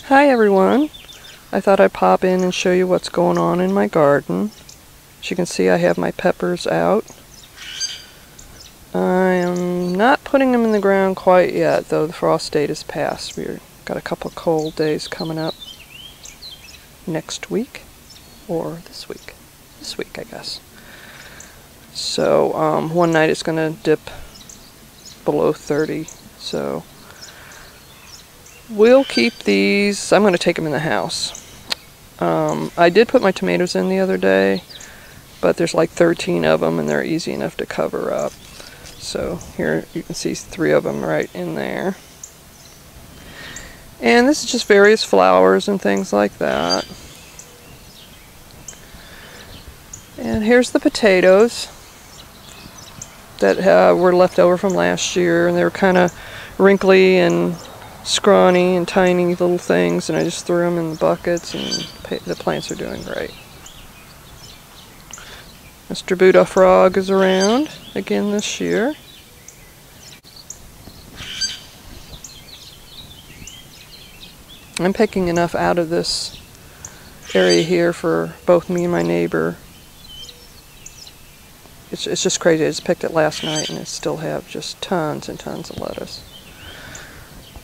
Hi everyone, I thought I'd pop in and show you what's going on in my garden. As you can see, I have my peppers out. I am not putting them in the ground quite yet, though the frost date is past. We've got a couple cold days coming up next week, or this week. This week, I guess. So one night it's going to dip below 30, so we'll keep these. I'm going to take them in the house. I did put my tomatoes in the other day, but there's like 13 of them and they're easy enough to cover up. So here you can see 3 of them right in there. And this is just various flowers and things like that. And here's the potatoes that were left over from last year, and they were kind of wrinkly and scrawny and tiny little things, and I just threw them in the buckets, and the plants are doing great. Mr. Buddha Frog is around again this year. I'm picking enough out of this area here for both me and my neighbor. It's just crazy. I just picked it last night and I still have just tons and tons of lettuce.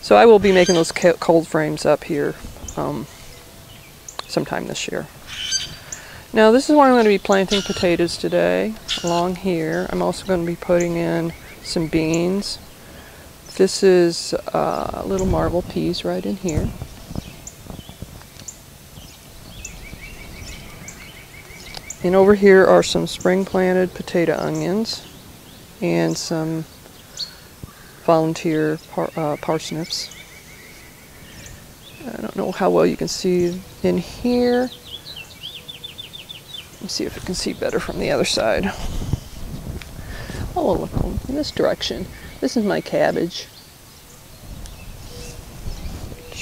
So I will be making those cold frames up here sometime this year. Now this is where I'm going to be planting potatoes today, along here. I'm also going to be putting in some beans. This is little marble peas right in here. And over here are some spring planted potato onions and some volunteer parsnips. I don't know how well you can see in here. Let me see if I can see better from the other side. Oh, look in this direction. This is my cabbage.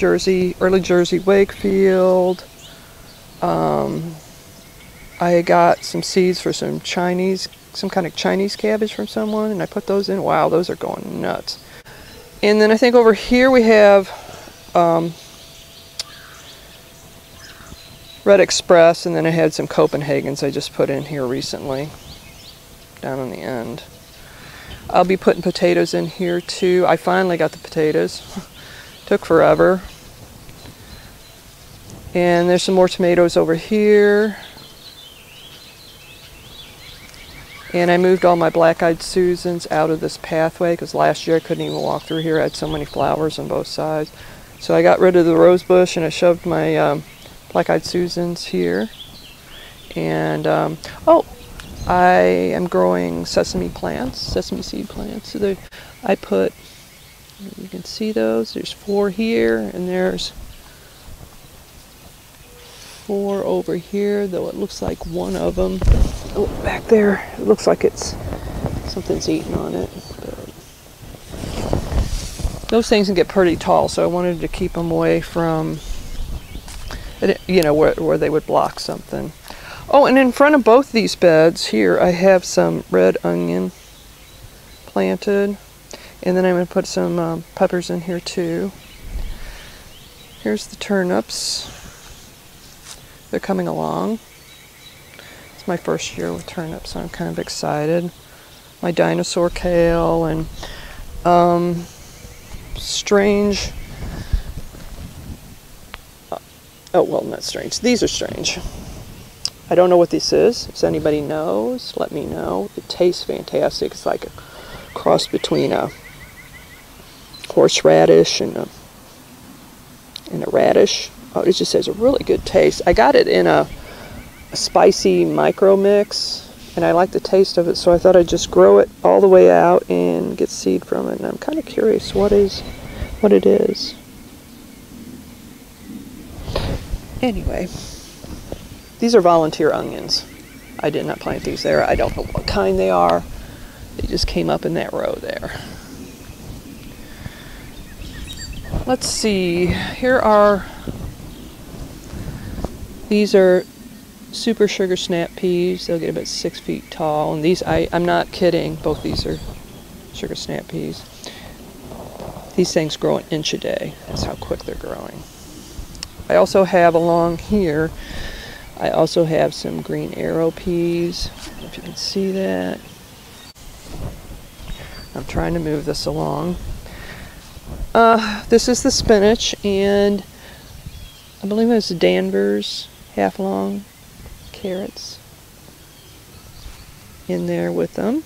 Early Jersey Wakefield. I got some seeds for some kind of Chinese cabbage from someone, and I put those in. Wow, those are going nuts. And then I think over here we have Red Express, and then I had some Copenhagens I just put in here recently, down on the end. I'll be putting potatoes in here too. I finally got the potatoes. Took forever. And there's some more tomatoes over here. And I moved all my black-eyed Susans out of this pathway because last year I couldn't even walk through here. I had so many flowers on both sides. So I got rid of the rose bush and I shoved my black-eyed Susans here. And I am growing sesame seed plants. So I put, you can see those, there's 4 here and there's 4 over here, though it looks like one of them, oh, back there, it looks like something's eating on it. But those things can get pretty tall, so I wanted to keep them away from, where they would block something. Oh, and in front of both these beds here, I have some red onion planted, and then I'm going to put some peppers in here too. Here's the turnips. They're coming along. It's my first year with turnips, so I'm kind of excited. My dinosaur kale and strange. Oh, well, not strange. These are strange. I don't know what this is. If anybody knows, let me know. It tastes fantastic. It's like a cross between a horseradish and a radish. Oh, it just has a really good taste. I got it in a spicy micro mix, and I like the taste of it, so I thought I'd just grow it all the way out and get seed from it. And I'm kind of curious what it is. Anyway, these are volunteer onions. I did not plant these there. I don't know what kind they are. They just came up in that row there. Let's see. These are super sugar snap peas. They'll get about 6 feet tall. And these, I'm not kidding, both these are sugar snap peas. These things grow an inch a day. That's how quick they're growing. I also have along here, I also have some green arrow peas. I don't know if you can see that. I'm trying to move this along. This is the spinach, and I believe it's Danvers half long carrots in there with them.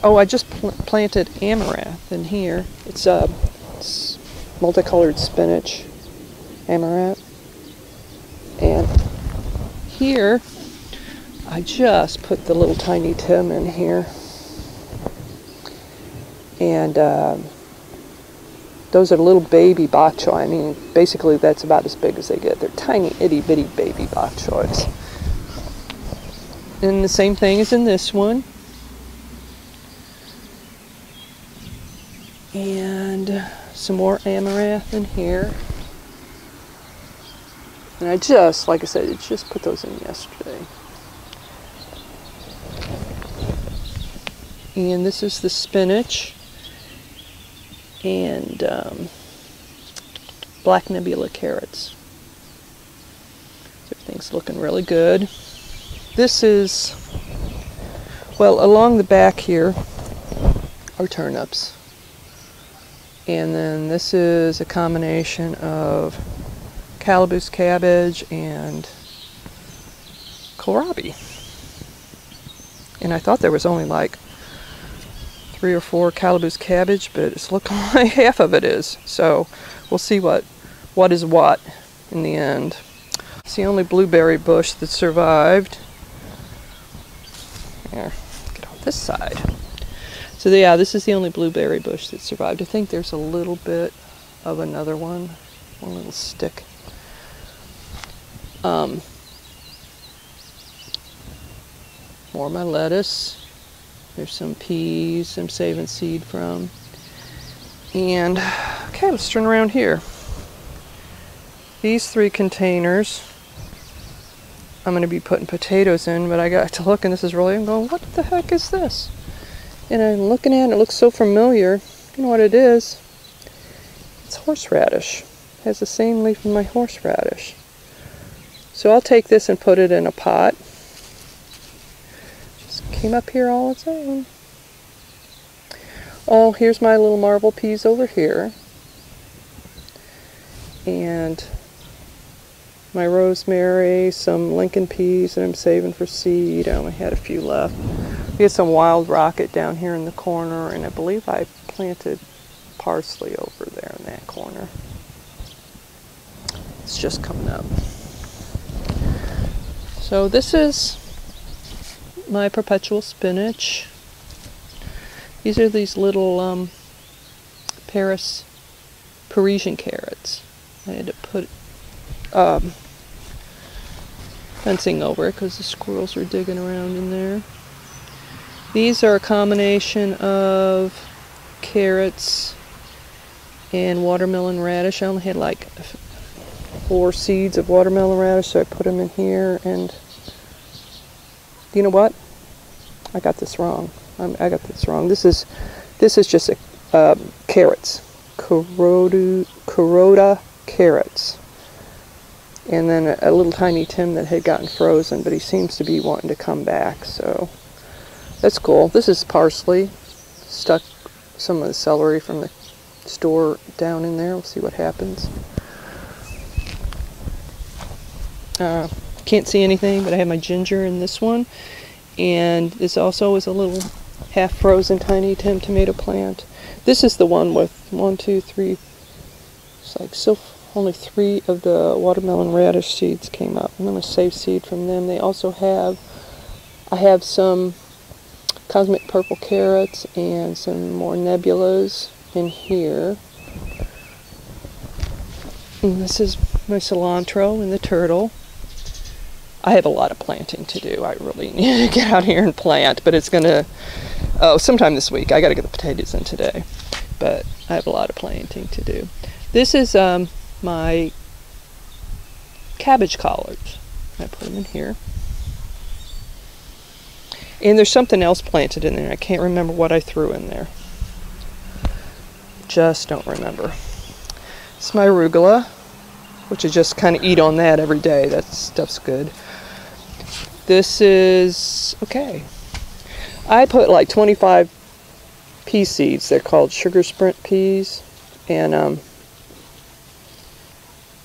Oh, I just planted amaranth in here. It's multicolored spinach, amaranth. And here, I just put the little tiny Tim in here. And those are little baby bok choy. I mean, basically that's about as big as they get. They're tiny, itty bitty baby bok choys. And the same thing as in this one. And some more amaranth in here. And I just, like I said, I just put those in yesterday. And this is the spinach and black nebula carrots. Everything's looking really good. This is, well, along the back here are turnips. And then this is a combination of calabash cabbage and kohlrabi. And I thought there was only like 3 or 4 calabash cabbage, but it's looking like half of it is. So we'll see what is what in the end. It's the only blueberry bush that survived. Here, get on this side. So yeah, this is the only blueberry bush that survived. I think there's a little bit of another one little stick. More of my lettuce. There's some peas I'm saving seed from. And, okay, let's turn around here. These 3 containers, I'm going to be putting potatoes in, but I got to look, and this is really, I'm going, what the heck is this? And I'm looking at it, it looks so familiar. You know what it is? It's horseradish. It has the same leaf in my horseradish. So I'll take this and put it in a pot. Just came up here all its own. Oh, here's my little marble peas over here. And my rosemary, some Lincoln peas that I'm saving for seed. I only had a few left. We had some wild rocket down here in the corner, and I believe I planted parsley over there in that corner. It's just coming up. So this is my perpetual spinach. These are these little Parisian carrots. I had to put fencing over it because the squirrels were digging around in there. These are a combination of carrots and watermelon radish. I only had like 4 seeds of watermelon radish, so I put them in here. And you know what? I got this wrong. I got this wrong. This is just carrots, Kuroda carrots, and then a little tiny Tim that had gotten frozen, but he seems to be wanting to come back. So that's cool. This is parsley. Stuck some of the celery from the store down in there. We'll see what happens. Can't see anything, but I have my ginger in this one. And this also is a little half-frozen tiny Tim tomato plant. This is the one with 1, 2, 3. It's like still only 3 of the watermelon radish seeds came up. I'm going to save seed from them. They also have, I have some cosmic purple carrots and some more nebulas in here. And this is my cilantro and the turtle. I have a lot of planting to do. I really need to get out here and plant, but it's gonna, sometime this week. I gotta get the potatoes in today, but I have a lot of planting to do. This is my cabbage collards. I put them in here. And there's something else planted in there. I can't remember what I threw in there. Just don't remember. It's my arugula, which I just kind of eat on that every day. That stuff's good. This is, okay. I put like 25 pea seeds. They're called Sugar Sprint peas. And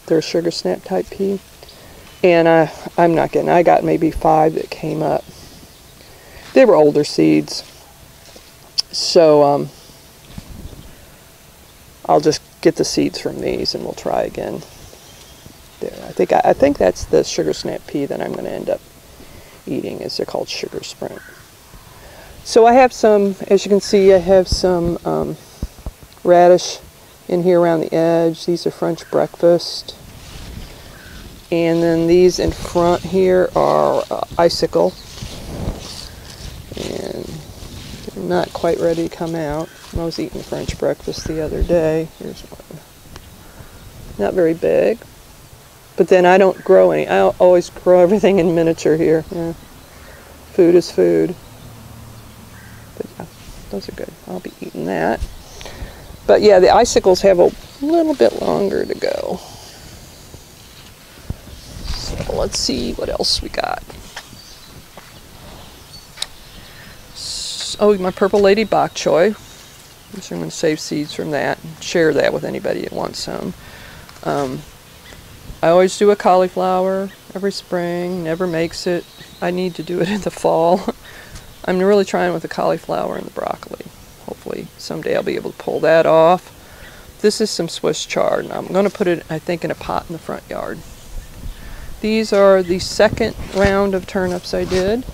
they're a sugar snap type pea. And I'm not kidding. I got maybe 5 that came up. They were older seeds. So I'll just get the seeds from these and we'll try again. There. I think that's the sugar snap pea that I'm going to end up eating, is they're called Sugar Sprint. So I have some, as you can see, I have some radish in here around the edge. These are French breakfast. And then these in front here are icicle. And they're not quite ready to come out. I was eating French breakfast the other day. Here's one. Not very big. But then I don't grow any. I always grow everything in miniature here. Yeah. Food is food. But yeah, those are good. I'll be eating that. But yeah, the icicles have a little bit longer to go. So let's see what else we got. Oh, my purple lady bok choy. So I'm going to save seeds from that and share that with anybody that wants some. I always do a cauliflower every spring, never makes it. I need to do it in the fall. I'm really trying with the cauliflower and the broccoli. Hopefully someday I'll be able to pull that off. This is some Swiss chard, and I'm going to put it, I think, in a pot in the front yard. These are the second round of turnips I did,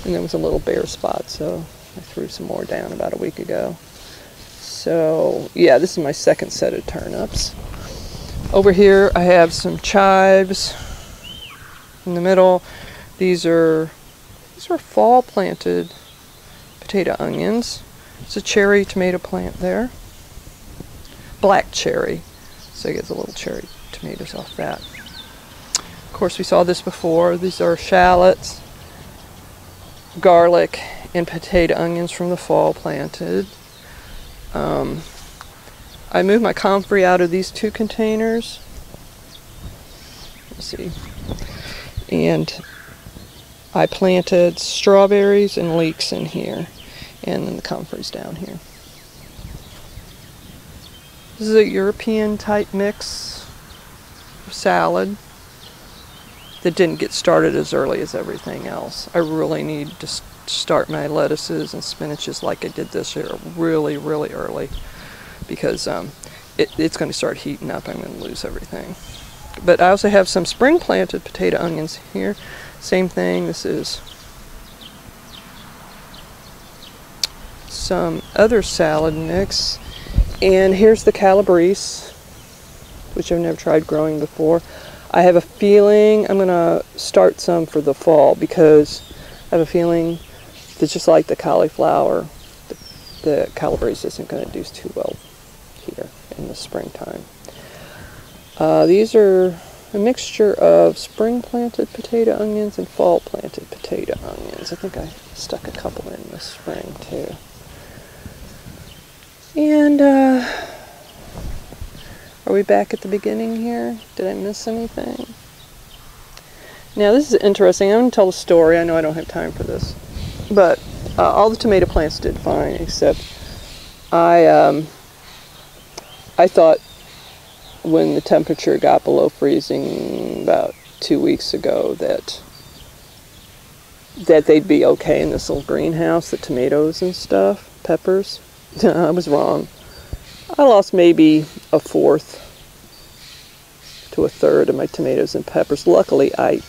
and there was a little bare spot, so I threw some more down about a week ago. So yeah, this is my second set of turnips. Over here I have some chives in the middle. These are fall planted potato onions. It's a cherry tomato plant there. Black cherry. So it gets a little cherry tomatoes off that. Of course, we saw this before. These are shallots, garlic, and potato onions from the fall planted. I moved my comfrey out of these 2 containers. Let's see. And I planted strawberries and leeks in here. And then the comfrey's down here. This is a European type mix salad that didn't get started as early as everything else. I really need to start my lettuces and spinaches like I did this year really, really early, because it's going to start heating up. I'm going to lose everything. But I also have some spring planted potato onions here. Same thing. This is some other salad mix. And here's the calabrese, which I've never tried growing before. I have a feeling I'm going to start some for the fall, because I have a feeling that just like the cauliflower, the calabrese isn't going to do too well here in the springtime. These are a mixture of spring planted potato onions and fall planted potato onions. I think I stuck a couple in this spring too. And are we back at the beginning here? Did I miss anything? Now this is interesting. I'm going to tell a story. I know I don't have time for this. But all the tomato plants did fine, except I thought when the temperature got below freezing about 2 weeks ago that they'd be okay in this little greenhouse, the tomatoes and stuff, peppers. I was wrong. I lost maybe 1/4 to 1/3 of my tomatoes and peppers. Luckily, I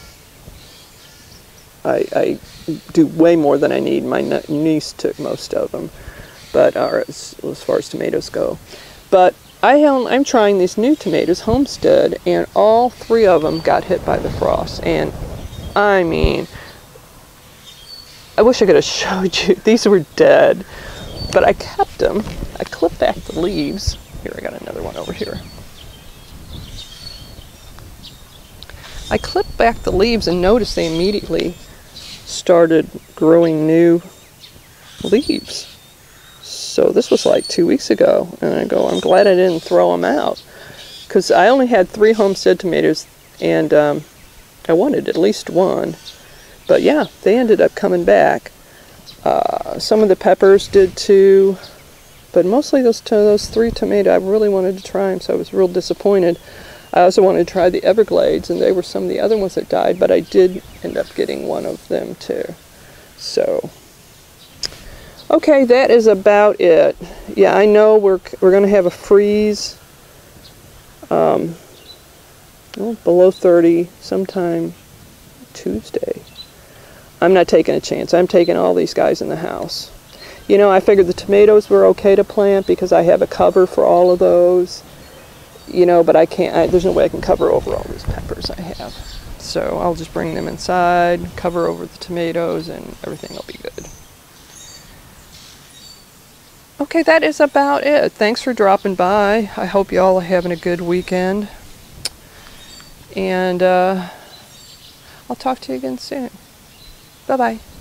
do way more than I need. My niece took most of them, but as far as tomatoes go. But I'm trying these new tomatoes, Homestead, and all 3 of them got hit by the frost. And I mean, I wish I could have showed you. These were dead, but I kept them. I clipped back the leaves. Here, I got another one over here. I clipped back the leaves and noticed they immediately started growing new leaves. So this was like 2 weeks ago, and I go, I'm glad I didn't throw them out, because I only had 3 homestead tomatoes, and I wanted at least one. But yeah, they ended up coming back. Some of the peppers did too, but mostly those 3 tomatoes, I really wanted to try them, so I was real disappointed. I also wanted to try the Everglades, and they were some of the other ones that died, but I did end up getting one of them too. So, okay, that is about it. Yeah, I know we're going to have a freeze well, below 30 sometime Tuesday. I'm not taking a chance. I'm taking all these guys in the house. You know, I figured the tomatoes were okay to plant because I have a cover for all of those. You know, but I can't, there's no way I can cover over all these peppers I have. So I'll just bring them inside, cover over the tomatoes, and everything will be good. Okay, that is about it. Thanks for dropping by. I hope you all are having a good weekend. And I'll talk to you again soon. Bye-bye.